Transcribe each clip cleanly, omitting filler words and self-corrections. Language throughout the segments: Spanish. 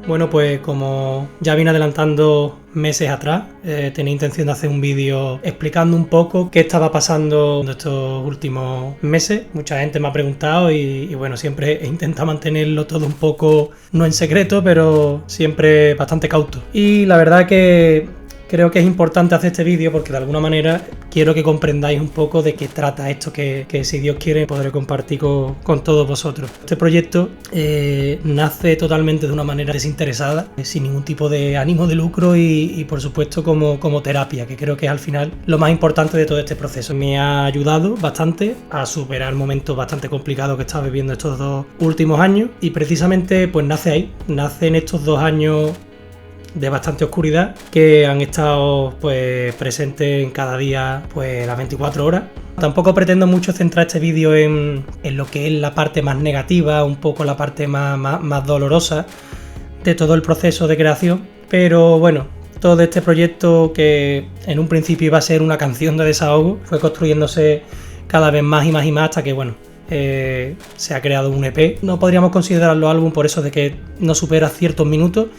Bueno, pues como ya vine adelantando meses atrás, tenía intención de hacer un vídeo explicando un poco qué estaba pasando en estos últimos meses. Mucha gente me ha preguntado y bueno, siempre he intentado mantenerlo todo un poco, no en secreto, pero siempre bastante cauto. Y la verdad que creo que es importante hacer este vídeo porque de alguna manera quiero que comprendáis un poco de qué trata esto que si Dios quiere podré compartir con todos vosotros. Este proyecto nace totalmente de una manera desinteresada, sin ningún tipo de ánimo de lucro y por supuesto como terapia, que creo que es al final lo más importante de todo este proceso. Me ha ayudado bastante a superar momentos bastante complicados que he estado viviendo estos 2 últimos años y precisamente pues nace ahí, nace en estos 2 años de bastante oscuridad que han estado pues presentes en cada día pues las 24 horas. Tampoco pretendo mucho centrar este vídeo en lo que es la parte más negativa, un poco la parte más dolorosa de todo el proceso de creación, pero bueno, todo este proyecto que en un principio iba a ser una canción de desahogo fue construyéndose cada vez más y más y más hasta que bueno, se ha creado un EP. No podríamos considerarlo álbum por eso de que no supera ciertos minutos.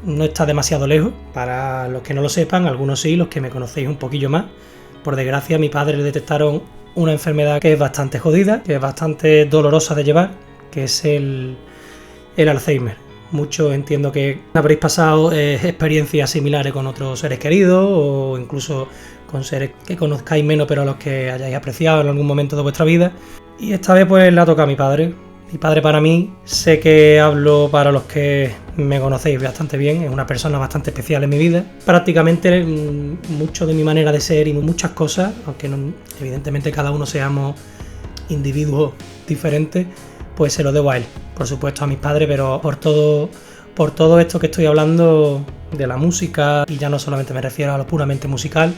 No está demasiado lejos, para los que no lo sepan, algunos sí, los que me conocéis un poquillo más. Por desgracia a mi padre le detectaron una enfermedad que es bastante jodida, que es bastante dolorosa de llevar, que es el Alzheimer. Muchos entiendo que habréis pasado experiencias similares con otros seres queridos o incluso con seres que conozcáis menos pero a los que hayáis apreciado en algún momento de vuestra vida. Y esta vez pues le ha tocado a mi padre. Mi padre para mí, sé que hablo para los que me conocéis bastante bien, es una persona bastante especial en mi vida. Prácticamente mucho de mi manera de ser y muchas cosas, aunque no, evidentemente cada uno seamos individuos diferentes, pues se lo debo a él, por supuesto a mis padres, pero por todo esto que estoy hablando de la música, y ya no solamente me refiero a lo puramente musical,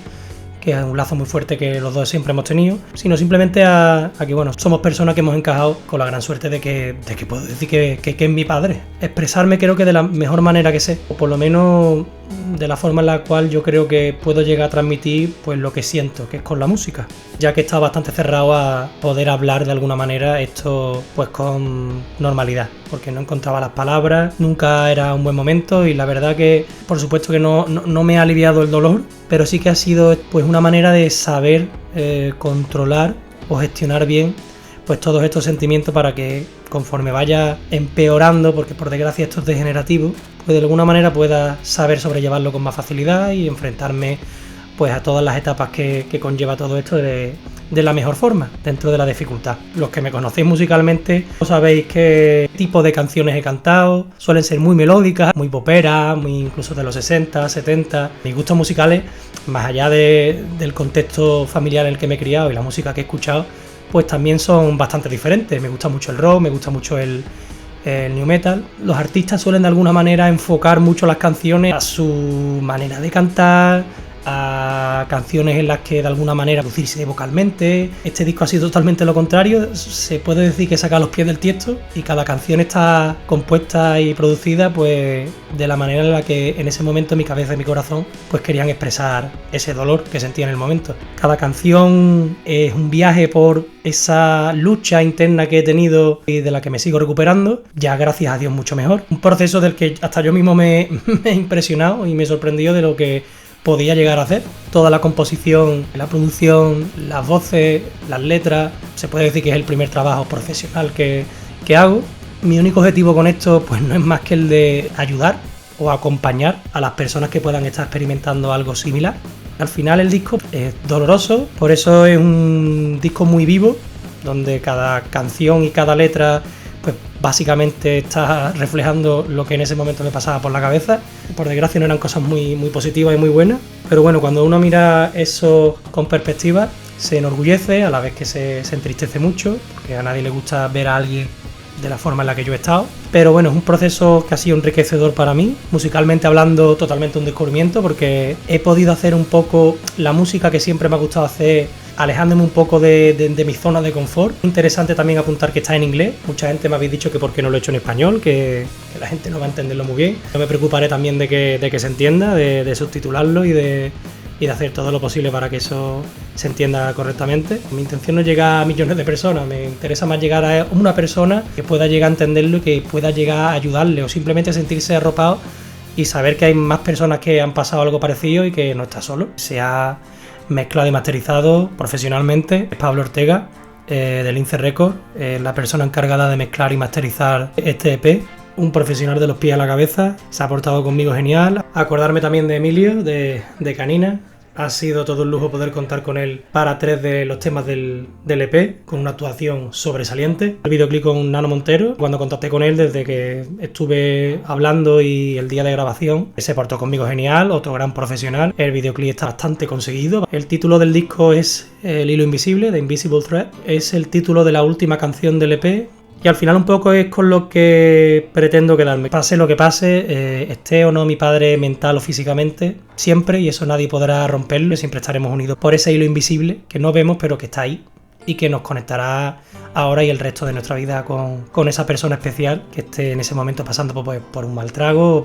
que es un lazo muy fuerte que los dos siempre hemos tenido, sino simplemente a que bueno, somos personas que hemos encajado con la gran suerte de que puedo decir que es mi padre. Expresarme creo que de la mejor manera que sé, o por lo menos de la forma en la cual yo creo que puedo llegar a transmitir pues lo que siento, que es con la música, ya que he estado bastante cerrado a poder hablar de alguna manera esto pues con normalidad, porque no encontraba las palabras, nunca era un buen momento y la verdad que por supuesto que no me ha aliviado el dolor, pero sí que ha sido pues una manera de saber controlar o gestionar bien pues todos estos sentimientos para que conforme vaya empeorando, porque por desgracia esto es degenerativo, pues de alguna manera pueda saber sobrellevarlo con más facilidad y enfrentarme pues a todas las etapas que conlleva todo esto de la mejor forma, dentro de la dificultad. Los que me conocéis musicalmente sabéis qué tipo de canciones he cantado, suelen ser muy melódicas, muy poperas, muy incluso de los 60, 70. Mis gustos musicales, más allá del contexto familiar en el que me he criado y la música que he escuchado, pues también son bastante diferentes. Me gusta mucho el rock, me gusta mucho el new metal. Los artistas suelen de alguna manera enfocar mucho las canciones a su manera de cantar, a canciones en las que de alguna manera lucirse vocalmente. Este disco ha sido totalmente lo contrario, se puede decir que saca los pies del tiesto y cada canción está compuesta y producida pues de la manera en la que en ese momento mi cabeza y mi corazón pues querían expresar ese dolor que sentía en el momento. Cada canción es un viaje por esa lucha interna que he tenido y de la que me sigo recuperando, ya gracias a Dios mucho mejor. Un proceso del que hasta yo mismo me he impresionado y me sorprendió de lo que podía llegar a hacer. Toda la composición, la producción, las voces, las letras, se puede decir que es el primer trabajo profesional que hago. Mi único objetivo con esto pues no es más que el de ayudar o acompañar a las personas que puedan estar experimentando algo similar. Al final el disco es doloroso, por eso es un disco muy vivo, donde cada canción y cada letra pues básicamente está reflejando lo que en ese momento me pasaba por la cabeza. Por desgracia no eran cosas muy positivas y muy buenas, pero bueno, cuando uno mira eso con perspectiva se enorgullece a la vez que se entristece mucho, porque a nadie le gusta ver a alguien de la forma en la que yo he estado, pero bueno, es un proceso que ha sido enriquecedor para mí, musicalmente hablando totalmente un descubrimiento, porque he podido hacer un poco la música que siempre me ha gustado hacer, alejándome un poco de mi zona de confort. Interesante también apuntar que está en inglés, mucha gente me habéis dicho que por qué no lo he hecho en español, que la gente no va a entenderlo muy bien. Yo me preocuparé también de que se entienda, de subtitularlo y de hacer todo lo posible para que eso se entienda correctamente. Mi intención no es llegar a millones de personas, me interesa más llegar a una persona que pueda llegar a entenderlo y que pueda llegar a ayudarle, o simplemente sentirse arropado y saber que hay más personas que han pasado algo parecido y que no está solo. Se ha mezclado y masterizado profesionalmente. Pablo Ortega, de Lince Records, la persona encargada de mezclar y masterizar este EP. Un profesional de los pies a la cabeza, se ha portado conmigo genial. Acordarme también de Emilio, de Canina. Ha sido todo un lujo poder contar con él para 3 de los temas del EP, con una actuación sobresaliente. El videoclip con Nano Montero, cuando contacté con él desde que estuve hablando y el día de grabación, se portó conmigo genial, otro gran profesional. El videoclip está bastante conseguido. El título del disco es El hilo invisible, de Invisible Thread. Es el título de la última canción del EP. Y al final un poco es con lo que pretendo quedarme. Pase lo que pase, esté o no mi padre mental o físicamente, siempre, y eso nadie podrá romperlo, siempre estaremos unidos por ese hilo invisible que no vemos pero que está ahí y que nos conectará ahora y el resto de nuestra vida con esa persona especial que esté en ese momento pasando por un mal trago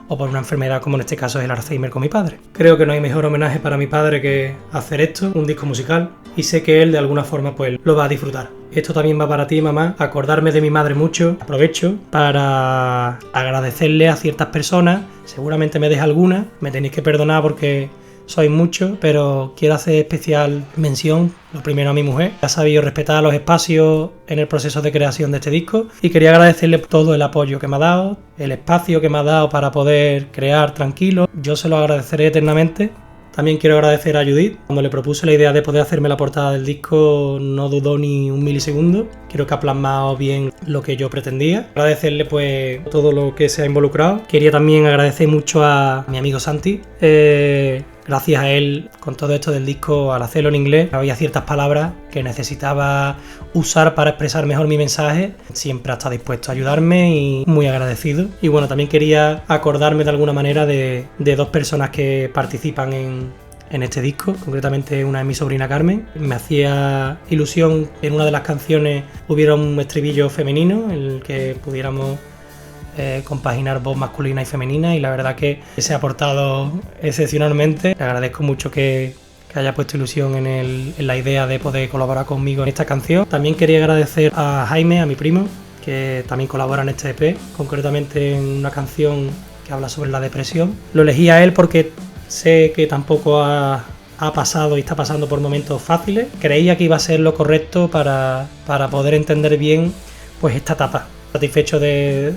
o por una enfermedad, como en este caso es el Alzheimer con mi padre. Creo que no hay mejor homenaje para mi padre que hacer esto, un disco musical, y sé que él de alguna forma pues lo va a disfrutar. Esto también va para ti, mamá. Acordarme de mi madre mucho. Aprovecho para agradecerle a ciertas personas. Seguramente me deja alguna. Me tenéis que perdonar porque sois muchos, pero quiero hacer especial mención, lo primero a mi mujer. Ha sabido respetar los espacios en el proceso de creación de este disco y quería agradecerle todo el apoyo que me ha dado, el espacio que me ha dado para poder crear tranquilo. Yo se lo agradeceré eternamente. También quiero agradecer a Judith. Cuando le propuse la idea de poder hacerme la portada del disco, no dudó ni un milisegundo. Creo que ha plasmado bien lo que yo pretendía. Agradecerle pues todo lo que se ha involucrado. Quería también agradecer mucho a mi amigo Santi. Gracias a él, con todo esto del disco, al hacerlo en inglés, había ciertas palabras que necesitaba usar para expresar mejor mi mensaje. Siempre ha estado dispuesto a ayudarme y muy agradecido. Y bueno, también quería acordarme de alguna manera de 2 personas que participan en este disco, concretamente una es mi sobrina Carmen. Me hacía ilusión que en una de las canciones hubiera un estribillo femenino en el que pudiéramos compaginar voz masculina y femenina, y la verdad que se ha portado excepcionalmente. Le agradezco mucho que haya puesto ilusión en la idea de poder colaborar conmigo en esta canción. También quería agradecer a Jaime, a mi primo, que también colabora en este EP, concretamente en una canción que habla sobre la depresión. Lo elegí a él porque sé que tampoco ha pasado y está pasando por momentos fáciles. Creía que iba a ser lo correcto para poder entender bien pues esta etapa. Satisfecho de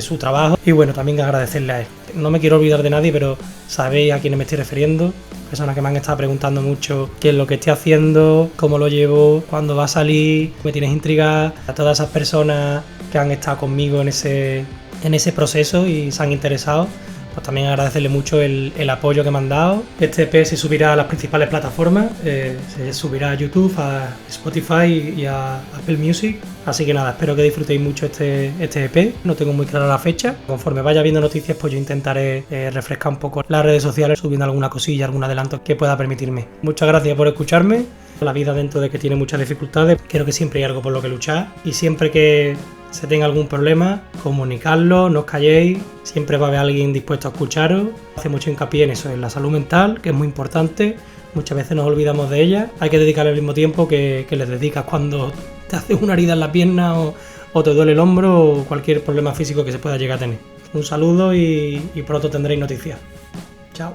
su trabajo y bueno, también agradecerle a él. No me quiero olvidar de nadie, pero sabéis a quiénes me estoy refiriendo. Personas que me han estado preguntando mucho qué es lo que estoy haciendo, cómo lo llevo, cuándo va a salir, me tienes intrigada. A todas esas personas que han estado conmigo en ese proceso y se han interesado, pues también agradecerle mucho el apoyo que me han dado. Este EP se subirá a las principales plataformas, se subirá a YouTube, a Spotify y a Apple Music. Así que nada, espero que disfrutéis mucho este EP. No tengo muy clara la fecha. Conforme vaya viendo noticias, pues yo intentaré refrescar un poco las redes sociales, subiendo alguna cosilla, algún adelanto que pueda permitirme. Muchas gracias por escucharme. La vida, dentro de que tiene muchas dificultades, creo que siempre hay algo por lo que luchar, y siempre que se tenga algún problema, comunicadlo, no os calléis, siempre va a haber alguien dispuesto a escucharos. Hace mucho hincapié en eso, en la salud mental, que es muy importante. Muchas veces nos olvidamos de ella. Hay que dedicarle el mismo tiempo que les dedicas cuando te haces una herida en la pierna o te duele el hombro o cualquier problema físico que se pueda llegar a tener. Un saludo y pronto tendréis noticias. Chao.